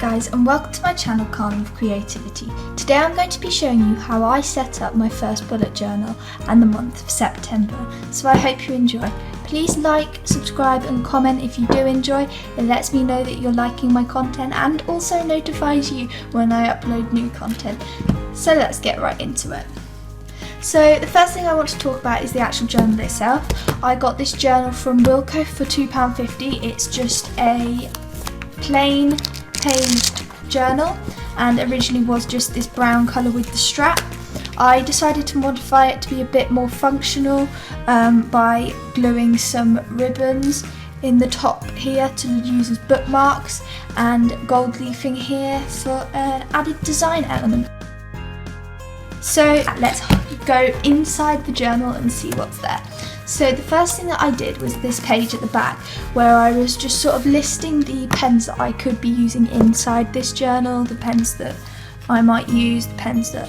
guys, and welcome to my channel Carnival of Creativity. Today I'm going to be showing you how I set up my first bullet journal and the month of September, so I hope you enjoy. Please like, subscribe and comment if you do enjoy. It lets me know that you're liking my content and also notifies you when I upload new content. So let's get right into it. So the first thing I want to talk about is the actual journal itself. I got this journal from Wilko for £2.50. It's just a plain paged journal and originally was just this brown colour with the strap. I decided to modify it to be a bit more functional by gluing some ribbons in the top here to use as bookmarks and gold leafing here for an added design element. So let's go inside the journal and see what's there. So the first thing that I did was this page at the back where I was just sort of listing the pens that I could be using inside this journal, the pens that I might use, the pens that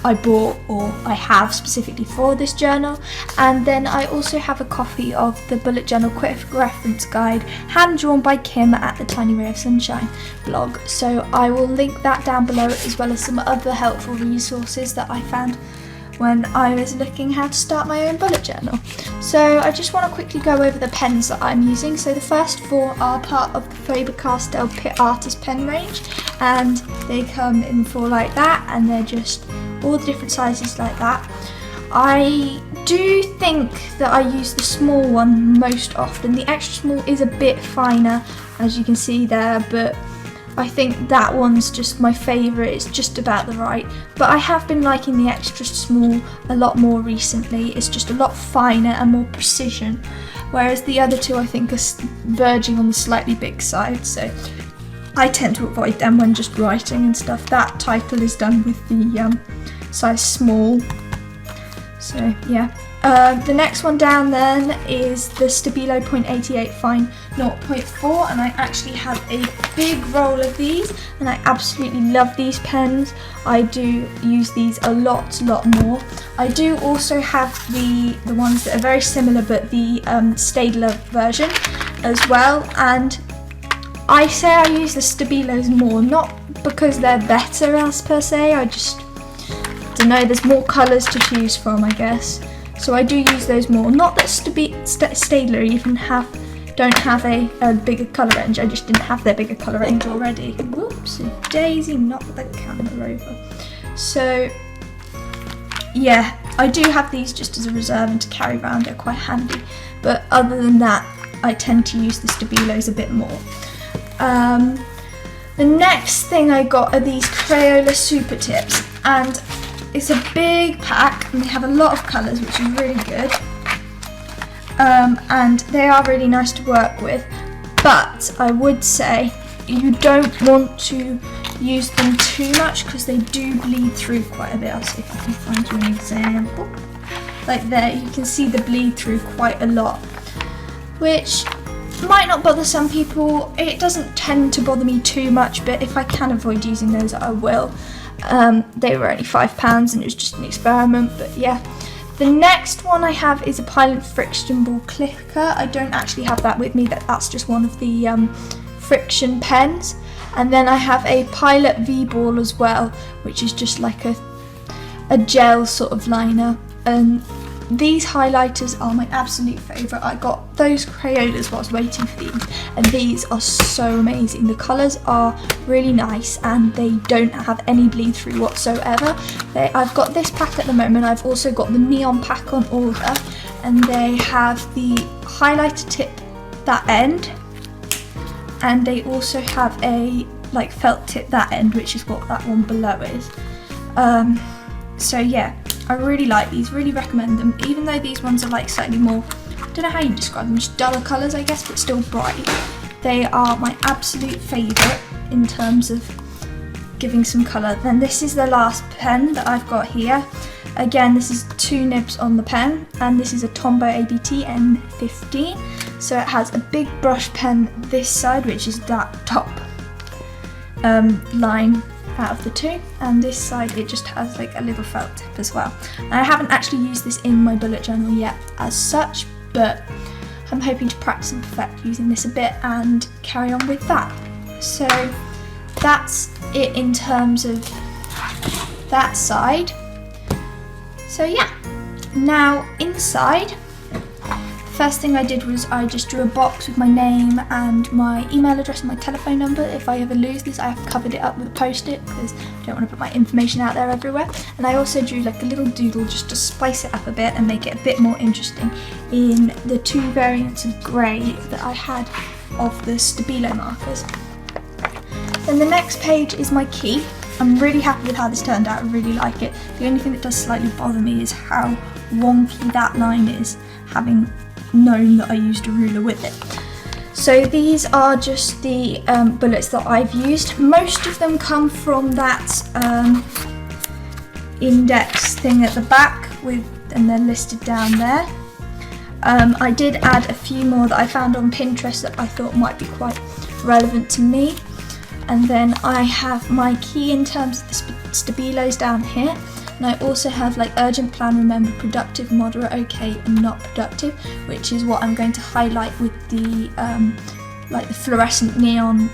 I bought or I have specifically for this journal. And then I also have a copy of the Bullet Journal Quick Reference Guide hand drawn by Kim at the Tiny Ray of Sunshine blog. So I will link that down below, as well as some other helpful resources that I found when I was looking how to start my own bullet journal. So I just want to quickly go over the pens that I'm using. So the first four are part of the Faber-Castell Pitt Artist pen range, and they come in four like that, and they're just all the different sizes like that. I do think that I use the small one most often. The extra small is a bit finer, as you can see there, but I think that one's just my favourite. It's just about the right, but I have been liking the extra small a lot more recently. It's just a lot finer and more precision, whereas the other two I think are verging on the slightly big side, so I tend to avoid them when just writing and stuff. That title is done with the size small, so yeah. The next one down then is the Stabilo .88 Fine 0.4, and I actually have a big roll of these and I absolutely love these pens. I do use these a lot more. I do also have the ones that are very similar, but the Staedtler version as well, and I say I use the Stabilos more, not because they're better as per se, I just don't know, there's more colours to choose from, I guess. So I do use those more. Not that Staedtler even don't have a bigger colour range. I just didn't have their bigger colour range already. Whoops, daisy, knocked the camera over. So yeah, I do have these just as a reserve and to carry around. They're quite handy. But other than that, I tend to use the Stabilos a bit more. The next thing I got are these Crayola Super Tips, and it's a big pack and they have a lot of colours, which is really good, and they are really nice to work with, but I would say you don't want to use them too much because they do bleed through quite a bit. I'll see if I can find you an example. Like there, you can see the bleed through quite a lot, which might not bother some people. It doesn't tend to bother me too much, but if I can avoid using those, I will. They were only £5 and it was just an experiment, but yeah. The next one I have is a Pilot Friction Ball Clicker. I don't actually have that with me, that's just one of the friction pens. And then I have a Pilot V-Ball as well, which is just like a gel sort of liner. And these highlighters are my absolute favourite. I got those Crayolas while I was waiting for these, and these are so amazing. The colours are really nice and they don't have any bleed through whatsoever. I've got this pack at the moment. I've also got the neon pack on order, and they have the highlighter tip that end, and they also have a like felt tip that end, which is what that one below is. So yeah, I really like these, really recommend them, even though these ones are like slightly more, I don't know how you describe them, just duller colours I guess, but still bright. They are my absolute favourite in terms of giving some colour. Then this is the last pen that I've got here. Again, this is 2 nibs on the pen, and this is a Tombow ABT N15. So it has a big brush pen this side, which is that top line out of the two, and this side it just has like a little felt tip as well. And I haven't actually used this in my bullet journal yet as such, but I'm hoping to practice and perfect using this a bit and carry on with that. So that's it in terms of that side. So yeah, now inside, first thing I did was I just drew a box with my name and my email address and my telephone number. If I ever lose this, I have covered it up with a post-it because I don't want to put my information out there everywhere. And I also drew like a little doodle just to spice it up a bit and make it a bit more interesting in the 2 variants of grey that I had of the Stabilo markers. Then the next page is my key. I'm really happy with how this turned out, I really like it. The only thing that does slightly bother me is how wonky that line is, having known that I used a ruler with it. So these are just the bullets that I've used. Most of them come from that index thing at the back, and they're listed down there. I did add a few more that I found on Pinterest that I thought might be quite relevant to me. And then I have my key in terms of the Stabilos down here. And I also have like urgent, plan, remember, productive, moderate, okay, and not productive, which is what I'm going to highlight with the like the fluorescent neon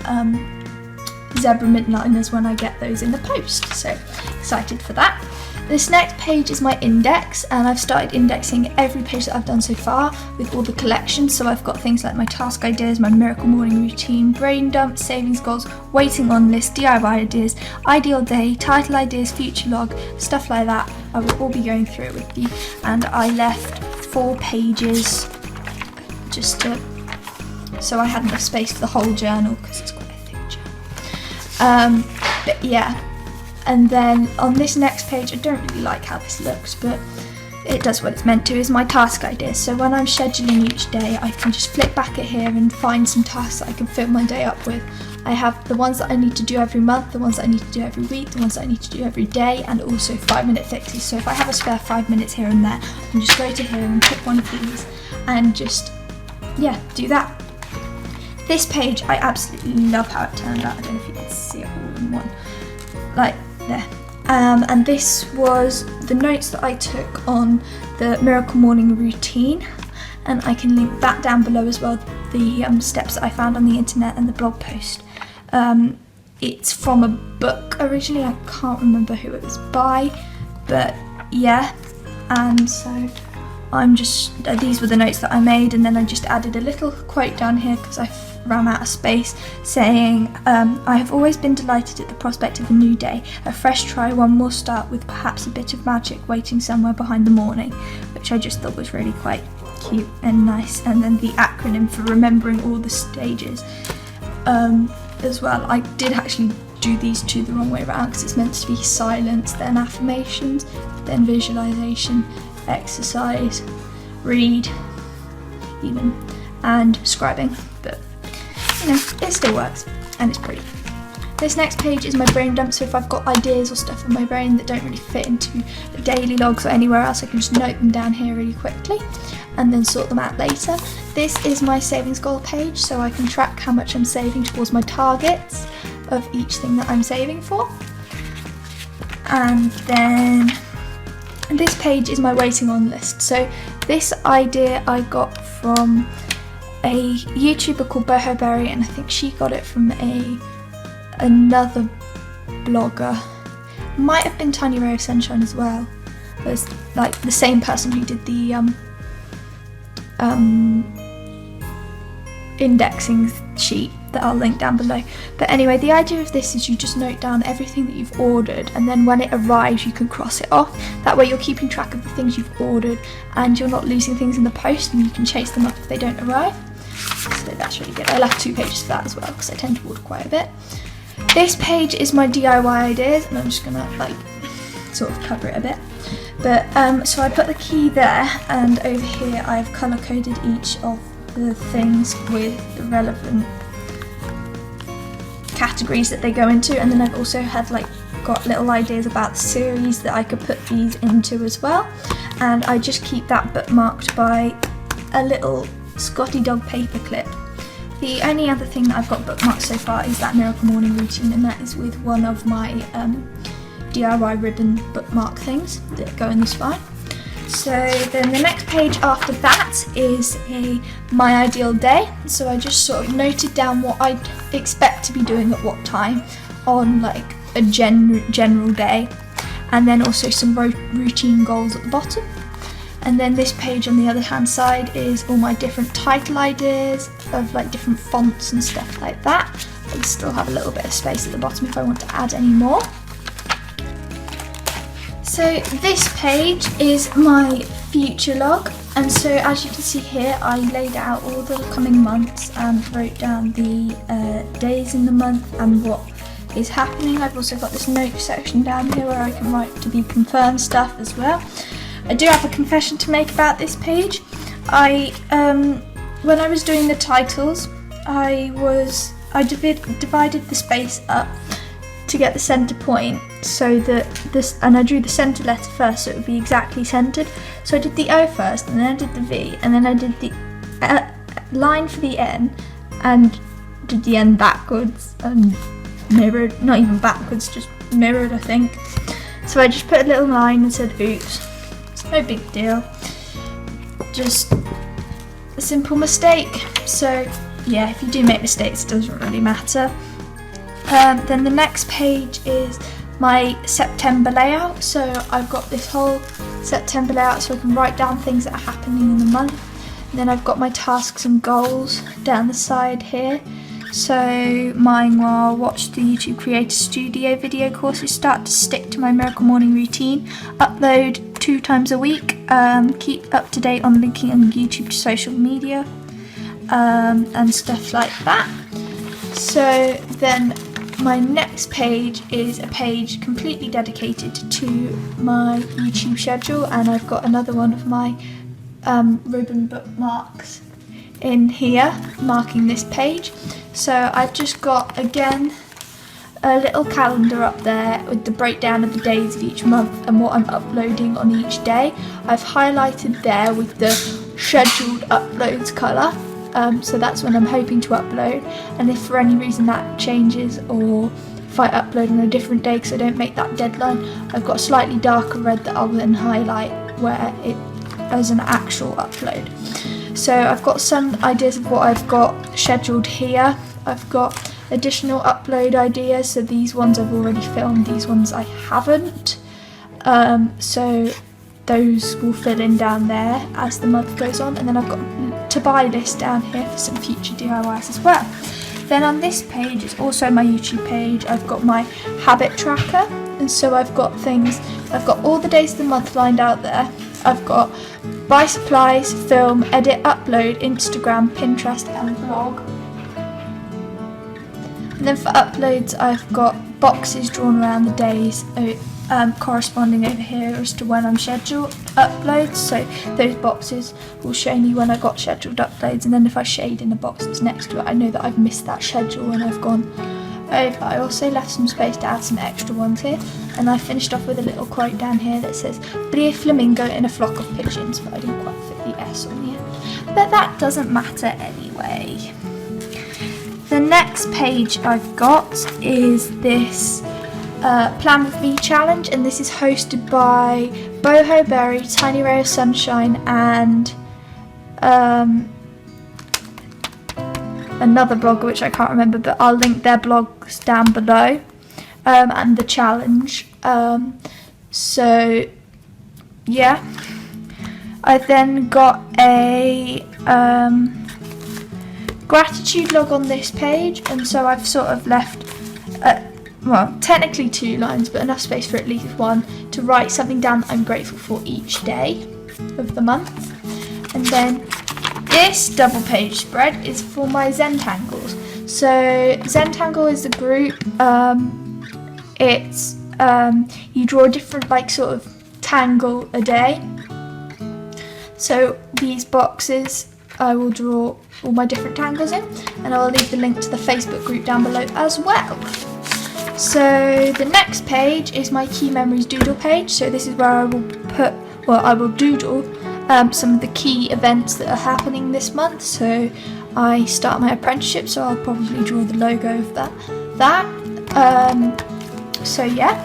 zebra midliners when I get those in the post. So excited for that. This next page is my index, and I've started indexing every page that I've done so far with all the collections. So I've got things like my task ideas, my miracle morning routine, brain dump, savings goals, waiting on list, DIY ideas, ideal day, title ideas, future log, stuff like that. I will all be going through it with you, and I left 4 pages just so I had enough space for the whole journal because it's quite a thick journal. But yeah. And then on this next page, I don't really like how this looks, but it does what it's meant to, is my task ideas. So when I'm scheduling each day, I can just flip back at here and find some tasks that I can fill my day up with. I have the ones that I need to do every month, the ones that I need to do every week, the ones that I need to do every day, and also 5-minute fixes. So if I have a spare 5 minutes here and there, I can just go to here and pick one of these and just, yeah, do that. This page, I absolutely love how it turned out. I don't know if you can see it all in one. Like, there. And this was the notes that I took on the miracle morning routine, and I can link that down below as well, the steps that I found on the internet and the blog post. It's from a book originally, I can't remember who it was by, but yeah. And so I'm just, these were the notes that I made, and then I just added a little quote down here because I ran out of space, saying, I have always been delighted at the prospect of a new day, a fresh try, one more start with perhaps a bit of magic waiting somewhere behind the morning, which I just thought was really quite cute and nice. And then the acronym for remembering all the stages as well. I did actually do these 2 the wrong way around because it's meant to be silence, then affirmations, then visualization, exercise, read, even, and scribing. But you know, it still works and it's pretty. This next page is my brain dump, so if I've got ideas or stuff in my brain that don't really fit into the daily logs or anywhere else, I can just note them down here really quickly and then sort them out later. This is my savings goal page, so I can track how much I'm saving towards my targets of each thing that I'm saving for. And then this page is my waiting on list. So this idea I got from a YouTuber called Boho Berry, and I think she got it from another blogger. Might have been Tiny Ray of Sunshine as well. It was like the same person who did the indexing sheet that I'll link down below. But anyway, the idea of this is you just note down everything that you've ordered, and then when it arrives you can cross it off. That way you're keeping track of the things you've ordered and you're not losing things in the post, and you can chase them up if they don't arrive. So that's really good. I left 2 pages for that as well because I tend to order quite a bit. This page is my DIY ideas, and I'm just gonna like sort of cover it a bit. But so I put the key there, and over here I've colour coded each of the things with the relevant categories that they go into, and then I've also had like got little ideas about the series that I could put these into as well, and I just keep that bookmarked by a little Scotty dog paper clip. The only other thing that I've got bookmarked so far is that miracle morning routine, and that is with one of my DIY ribbon bookmark things that go in the spine. So then the next page after that is my ideal day. So I just sort of noted down what I'd expect to be doing at what time on like a general day, and then also some routine goals at the bottom. And then this page on the other hand side is all my different title ideas of like different fonts and stuff like that. I still have a little bit of space at the bottom if I want to add any more. So this page is my future log, and so as you can see here, I laid out all the coming months and wrote down the days in the month and what is happening. I've also got this note section down here where I can write to be confirmed stuff as well. I do have a confession to make about this page. When I was doing the titles, I divided the space up to get the centre point, so that and I drew the centre letter first so it would be exactly centred. So I did the O first, and then I did the V, and then I did the line for the N, and did the N backwards and mirrored, not even backwards, just mirrored I think. So I just put a little line and said oops. No big deal, just a simple mistake. So yeah, if you do make mistakes, it doesn't really matter. Then the next page is my September layout. So I've got this whole September layout so I can write down things that are happening in the month. And then I've got my tasks and goals down the side here. So mine were watch the YouTube Creator Studio video courses, start to stick to my Miracle Morning routine, upload 2 times a week, keep up to date on linking on YouTube to social media, and stuff like that. So then my next page is a page completely dedicated to my YouTube schedule, and I've got another one of my ribbon bookmarks in here marking this page. So I've just got again a little calendar up there with the breakdown of the days of each month and what I'm uploading on each day. I've highlighted there with the scheduled uploads colour, so that's when I'm hoping to upload, and if for any reason that changes or if I upload on a different day because I don't make that deadline, I've got a slightly darker red that I'll then highlight where it as an actual upload. So I've got some ideas of what I've got scheduled here. I've got additional upload ideas, so these ones I've already filmed, these ones I haven't. So those will fill in down there as the month goes on, and then I've got to buy list down here for some future DIYs as well. Then on this page is also my YouTube page. I've got my habit tracker, and so I've got all the days of the month lined out there. I've got buy supplies, film, edit, upload, Instagram, Pinterest and blog. And then for uploads I've got boxes drawn around the days corresponding over here as to when I'm scheduled uploads. So those boxes will show me when I got scheduled uploads, and then if I shade in the box that's next to it, I know that I've missed that schedule when I've gone over. I also left some space to add some extra ones here, and I finished off with a little quote down here that says be a flamingo in a flock of pigeons, but I didn't quite fit the S on the end, but that doesn't matter anyway. The next page I've got is this Plan With Me challenge, and this is hosted by Boho Berry, Tiny Ray of Sunshine and another blogger which I can't remember, but I'll link their blogs down below, and the challenge. So yeah, I then got a gratitude log on this page, and so I've sort of left well, technically 2 lines, but enough space for at least one to write something down that I'm grateful for each day of the month. And then this double page spread is for my Zentangles. So Zentangle is the group. It's you draw a different like sort of tangle a day. So these boxes I will draw all my different tangles in, and I will leave the link to the Facebook group down below as well. So the next page is my key memories doodle page. So this is where I will doodle some of the key events that are happening this month. So I start my apprenticeship, so I'll probably draw the logo of that. So yeah,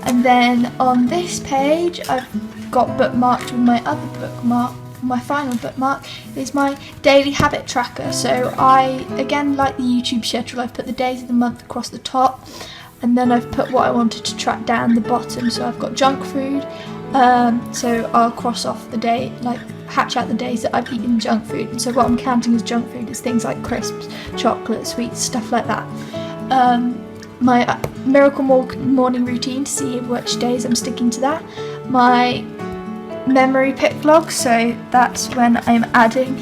and then on this page I've got bookmarked with my other bookmark. My final bookmark is my daily habit tracker. So I, again, like the YouTube schedule, I put the days of the month across the top. and then I've put what I wanted to track down the bottom. So I've got junk food, so I'll cross off the day, like hatch out the days that I've eaten junk food. And so what I'm counting as junk food is things like crisps, chocolate, sweets, stuff like that. My miracle morning routine to see which days I'm sticking to that. My memory pick vlog, so that's when I'm adding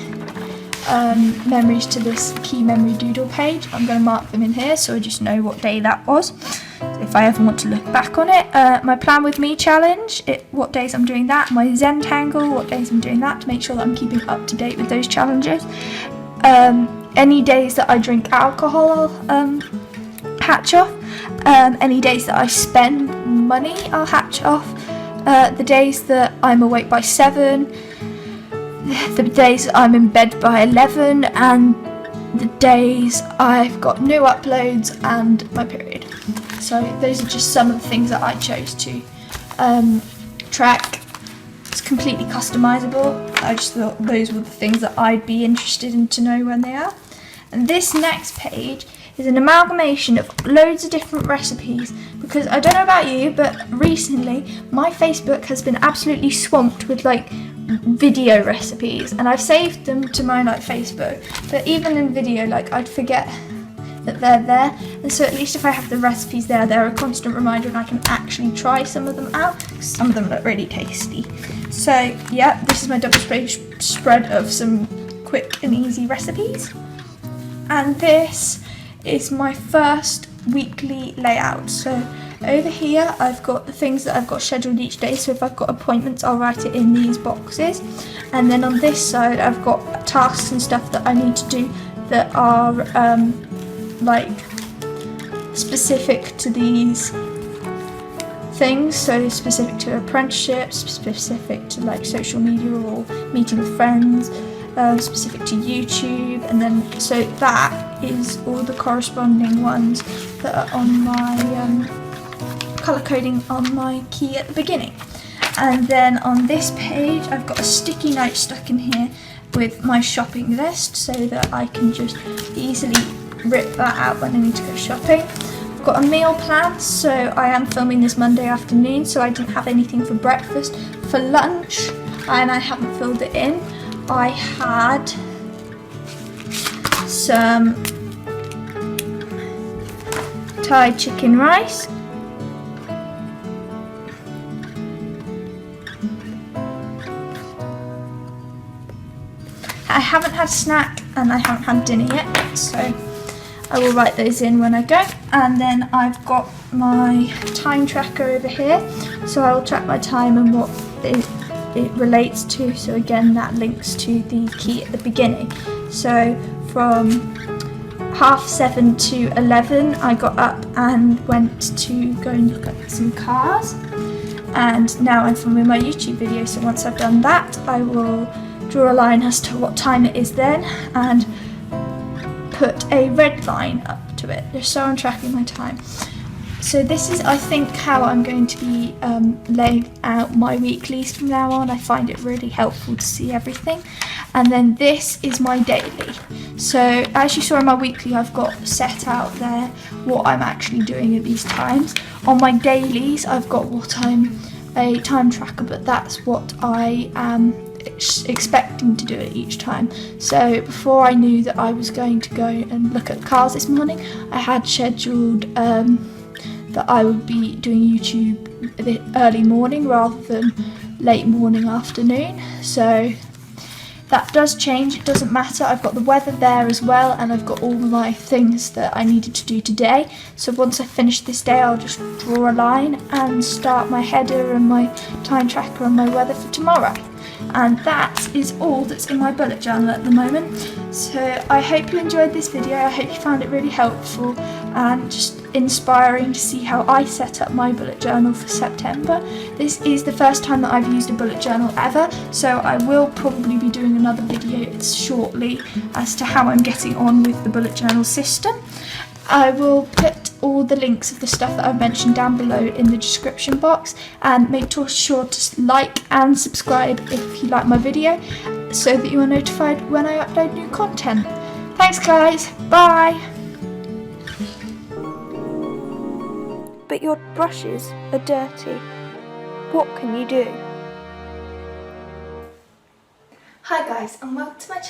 memories to this key memory doodle page. I'm going to mark them in here so I just know what day that was, if I ever want to look back on it. My plan with me challenge, what days I'm doing that. My Zentangle, what days I'm doing that, to make sure that I'm keeping up to date with those challenges. Any days that I drink alcohol, I'll hatch off. Any days that I spend money, I'll hatch off. The days that I'm awake by 7, the days that I'm in bed by 11, and the days I've got new uploads and my period. So those are just some of the things that I chose to track. It's completely customizable. I just thought those were the things that I'd be interested in to know when they are. And this next page is an amalgamation of loads of different recipes, because I don't know about you, but recently my Facebook has been absolutely swamped with like video recipes, and I've saved them to my like Facebook, but even in video, like, I'd forget that they're there, and so at least if I have the recipes there, they're a constant reminder and I can actually try some of them out. Some of them look really tasty. So yeah, this is my double spread of some quick and easy recipes, and this is my first weekly layout. So over here I've got the things that I've got scheduled each day, so if I've got appointments I'll write it in these boxes, and then on this side I've got tasks and stuff that I need to do that are like specific to these things, so specific to apprenticeships, specific to like social media or meeting with friends, specific to YouTube, and then so that is all the corresponding ones that are on my colour coding on my key at the beginning. And then on this page I've got a sticky note stuck in here with my shopping list, so that I can just easily rip that out when I need to go shopping. I've got a meal plan, so I am filming this Monday afternoon, so I didn't have anything for breakfast. For lunch, and I haven't filled it in, I had some Thai chicken rice, I haven't had a snack and I haven't had dinner yet, so I will write those in when I go. And then I've got my time tracker over here, so I will track my time and what it relates to. So again, that links to the key at the beginning. So from 7:30 to 11 I got up and went to go and look at some cars, and now I'm filming my YouTube video, so once I've done that I will draw a line as to what time it is then and put a red line up to it, just so I'm tracking my time. So this is, I think, how I'm going to be laying out my weeklies from now on. I find it really helpful to see everything. And then this is my daily. So as you saw in my weekly, I've got set out there what I'm actually doing at these times. On my dailies, I've got what I'm a time tracker, but that's what I am expecting to do it each time. So before I knew that I was going to go and look at cars this morning, I had scheduled that I would be doing YouTube early morning rather than late morning afternoon. So that does change, it doesn't matter. I've got the weather there as well, and I've got all my things that I needed to do today. So once I finish this day, I'll just draw a line and start my header and my time tracker and my weather for tomorrow. And that is all that's in my bullet journal at the moment. So I hope you enjoyed this video. I hope you found it really helpful and just inspiring to see how I set up my bullet journal for September. This is the first time that I've used a bullet journal ever, so I will probably be doing another video shortly as to how I'm getting on with the bullet journal system. I will put all the links of the stuff that I've mentioned down below in the description box, and make sure to like and subscribe if you like my video so that you are notified when I upload new content. Thanks guys, bye! but your brushes are dirty. What can you do? Hi guys, and welcome to my channel.